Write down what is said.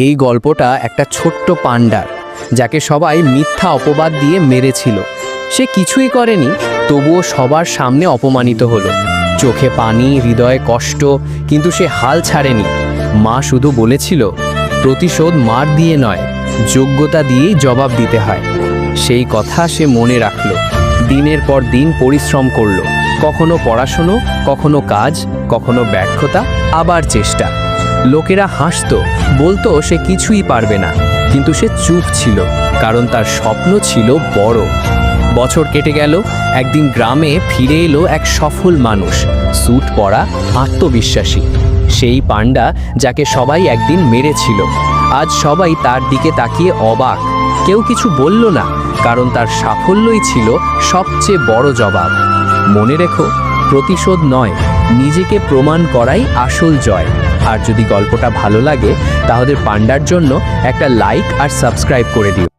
এই গল্পটা একটা ছোট্ট পান্ডার, যাকে সবাই মিথ্যা অপবাদ দিয়ে মেরেছিল। সে কিছুই করেনি, তবুও সবার সামনে অপমানিত হলো। চোখে পানি, হৃদয়ে কষ্ট, কিন্তু সে হাল ছাড়েনি। মা শুধু বলেছিল, প্রতিশোধ মার দিয়ে নয়, যোগ্যতা দিয়েই জবাব দিতে হয়। সেই কথা সে মনে রাখল। দিনের পর দিন পরিশ্রম করল, কখনো পড়াশুনো, কখনো কাজ, কখনো ব্যর্থতা, আবার চেষ্টা। লোকেরা হাসতো, বলতো সে কিছুই পারবে না, কিন্তু সে চুপ ছিল, কারণ তার স্বপ্ন ছিল বড়। বছর কেটে গেল। একদিন গ্রামে ফিরে এলো এক সফল মানুষ, স্যুট পরা, আত্মবিশ্বাসী। সেই পান্ডা যাকে সবাই একদিন মেরেছিল, আজ সবাই তার দিকে তাকিয়ে অবাক। কেউ কিছু বলল না, কারণ তার সাফল্যই ছিল সবচেয়ে বড় জবাব। মনে রেখো, প্রতিশোধ নয়, নিজেকে প্রমাণ করাই আসল জয়। আর যদি গল্পটা ভালো লাগে, তাহলে পান্ডার জন্য একটা লাইক আর সাবস্ক্রাইব করে দিও।